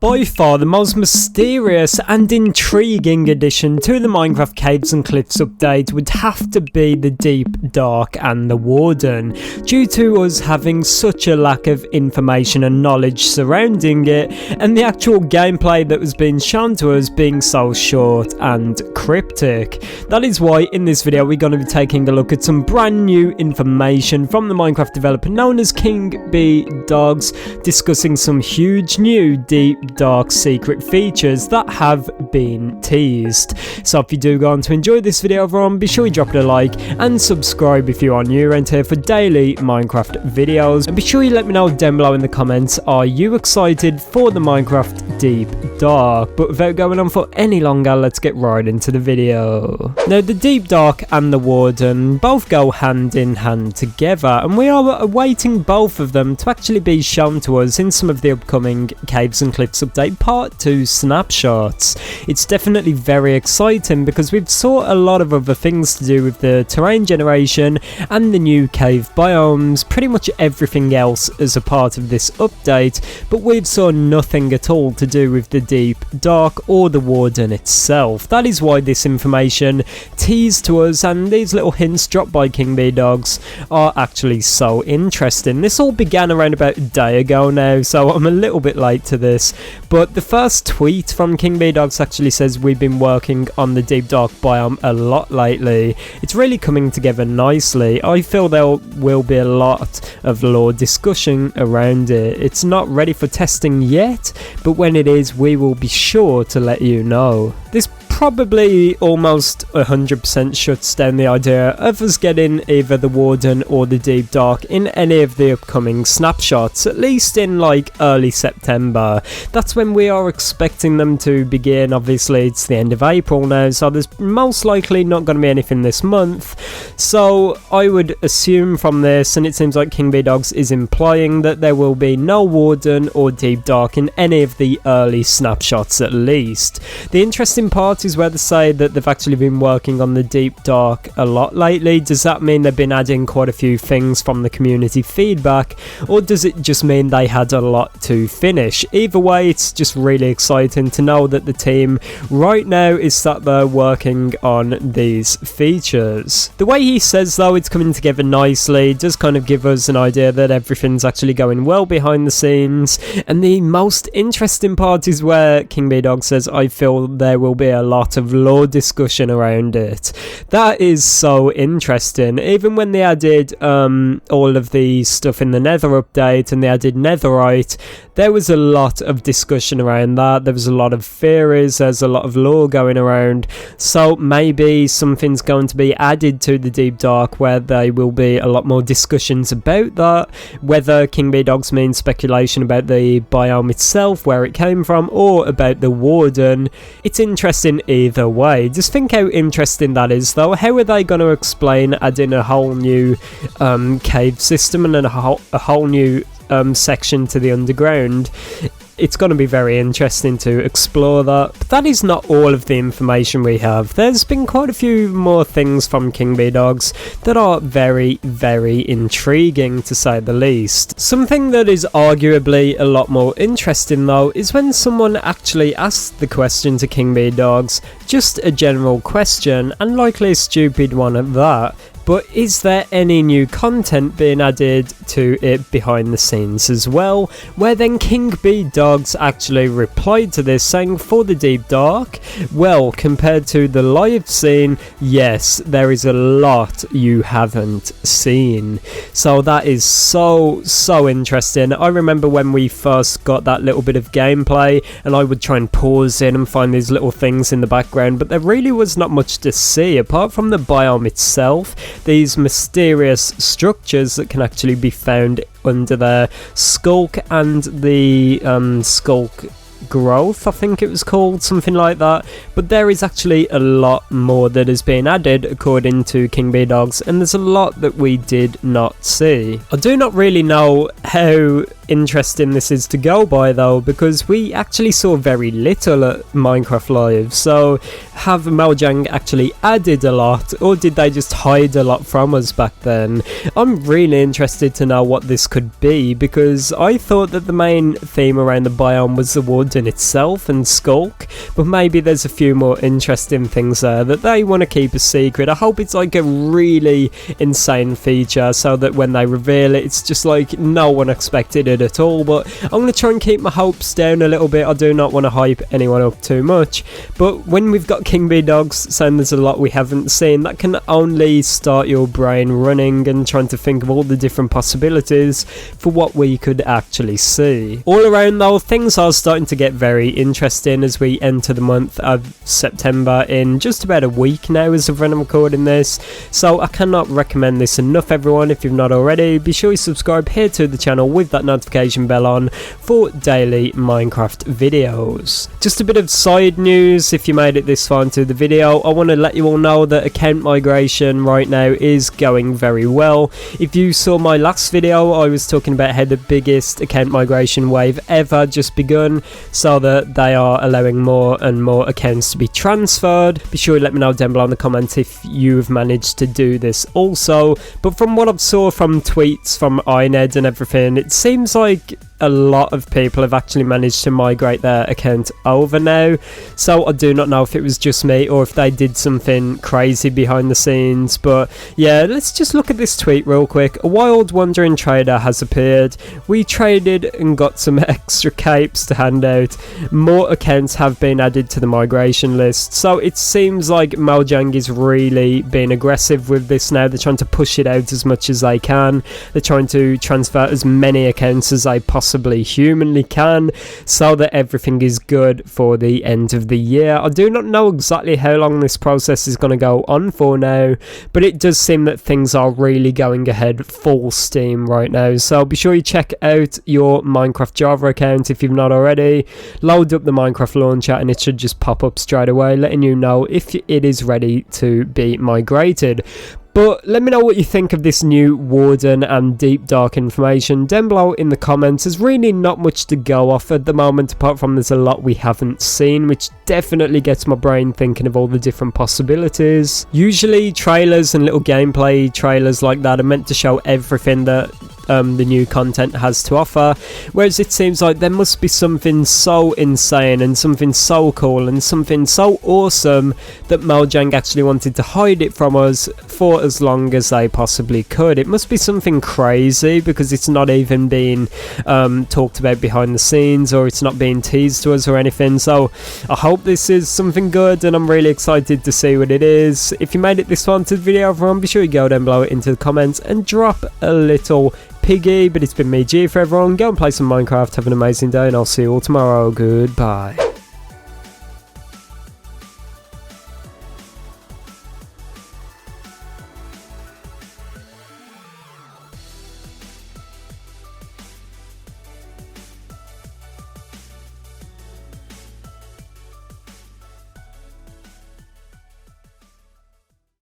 By far the most mysterious and intriguing addition to the Minecraft Caves and Cliffs update would have to be the Deep, Dark and the Warden, due to us having such a lack of information and knowledge surrounding it, and the actual gameplay that was being shown to us being so short and cryptic. That is why in this video we're going to be taking a look at some brand new information from the Minecraft developer known as King B Dogs, discussing some huge new Deep, Dark secret features that have been teased. So if you do go on to enjoy this video, everyone, be sure you drop it a like and subscribe if you are new around here for daily Minecraft videos, and be sure you let me know down below in the comments, are you excited for the Minecraft Deep Dark? But without going on for any longer, let's get right into the video. Now the Deep Dark and the Warden both go hand in hand together, and we are awaiting both of them to actually be shown to us in some of the upcoming Caves and Cliffs update part 2 snapshots. It's definitely very exciting because we've saw a lot of other things to do with the terrain generation and the new cave biomes, pretty much everything else as a part of this update, but we've saw nothing at all to do with the Deep, Dark or the Warden itself. That is why this information teased to us and these little hints dropped by King B Dogs are actually so interesting. This all began around about a day ago now, so I'm a little bit late to this, but the first tweet from King B Dogs actually says we've been working on the Deep Dark biome a lot lately. It's really coming together nicely. I feel there will be a lot of lore discussion around it. It's not ready for testing yet, but when it is, we will be sure to let you know. This probably almost 100% shuts down the idea of us getting either the Warden or the Deep Dark in any of the upcoming snapshots, at least in like early September. That's when we are expecting them to begin. Obviously it's the end of April now, so there's most likely not going to be anything this month. So I would assume from this, and it seems like King B Dogs is implying, that there will be no Warden or Deep Dark in any of the early snapshots at least. The interesting part is where they say that they've actually been working on the Deep Dark a lot lately. Does that mean they've been adding quite a few things from the community feedback, or does it just mean they had a lot to finish? Either way, it's just really exciting to know that the team right now is sat there working on these features. The way he says though it's coming together nicely does kind of give us an idea that everything's actually going well behind the scenes, and the most interesting part is where King B Dog says, I feel there will be a lot of lore discussion around it. That is so interesting. Even when they added all of the stuff in the Nether update and they added Netherite, there was a lot of discussion around that. There was a lot of theories, there's a lot of lore going around, so maybe something's going to be added to the Deep Dark where there will be a lot more discussions about that, whether King B Dogs means speculation about the biome itself, where it came from, or about the Warden. It's interesting either way. Just think how interesting that is though. How are they going to explain adding a whole new cave system and a whole new section to the underground? It's going to be very interesting to explore that. But that is not all of the information we have. There's been quite a few more things from King B Dogs that are very, very intriguing to say the least. Something that is arguably a lot more interesting though is when someone actually asks the question to King B Dogs, just a general question, and likely a stupid one at that. But is there any new content being added to it behind the scenes as well? Where then King B Dogs actually replied to this saying, for the Deep Dark, well, compared to the live scene, yes, there is a lot you haven't seen. So that is so interesting. I remember when we first got that little bit of gameplay and I would try and pause in and find these little things in the background, but there really was not much to see apart from the biome itself. These mysterious structures that can actually be found under their skulk and the skulk growth, I think it was called, something like that. But there is actually a lot more that has been added according to King B Dogs, and there's a lot that we did not see. I do not really know how interesting this is to go by though, because we actually saw very little at Minecraft Live. So have Mojang actually added a lot, or did they just hide a lot from us back then? I'm really interested to know what this could be, because I thought that the main theme around the biome was the warden itself and Skulk, but maybe there's a few more interesting things there that they want to keep a secret. I hope it's like a really insane feature so that when they reveal it, it's just like no one expected it at all. But I'm going to try and keep my hopes down a little bit. I do not want to hype anyone up too much, but when we've got King Bee Dogs saying there's a lot we haven't seen, that can only start your brain running and trying to think of all the different possibilities for what we could actually see. All around though, things are starting to get very interesting as we enter the month of September in just about a week now as of when I'm recording this, so I cannot recommend this enough everyone. If you've not already, be sure you subscribe here to the channel with that notification bell on for daily Minecraft videos. Just a bit of side news, if you made it this far into the video, I want to let you all know that account migration right now is going very well. If you saw my last video, I was talking about how the biggest account migration wave ever just begun, so that they are allowing more and more accounts to be transferred. Be sure you let me know down below in the comments if you've managed to do this also. But from what I've saw from tweets from INED and everything, it seems like a lot of people have actually managed to migrate their account over now, so I do not know if it was just me or if they did something crazy behind the scenes. But yeah, let's just look at this tweet real quick. A wild wandering trader has appeared. We traded and got some extra capes to hand out. More accounts have been added to the migration list, so it seems like Mojang is really being aggressive with this now. They're trying to push it out as much as they can. They're trying to transfer as many accounts as they possibly humanly can, so that everything is good for the end of the year. I do not know exactly how long this process is going to go on for now, but it does seem that things are really going ahead full steam right now. So be sure you check out your Minecraft Java account if you've not already. Load up the Minecraft launcher and it should just pop up straight away letting you know if it is ready to be migrated. But let me know what you think of this new warden and deep dark information down below in the comments. There's really not much to go off at the moment, apart from there's a lot we haven't seen, which definitely gets my brain thinking of all the different possibilities. Usually trailers and little gameplay trailers like that are meant to show everything that the new content has to offer, whereas it seems like there must be something so insane and something so cool and something so awesome that Mojang actually wanted to hide it from us for as long as they possibly could. It must be something crazy because it's not even being talked about behind the scenes, or it's not being teased to us or anything. So I hope this is something good and I'm really excited to see what it is. If you made it this far into the video everyone, be sure you go down below into the comments and drop a little piggy. But it's been me, ItzJhief, for everyone. Go and play some Minecraft, have an amazing day, and I'll see you all tomorrow. Goodbye.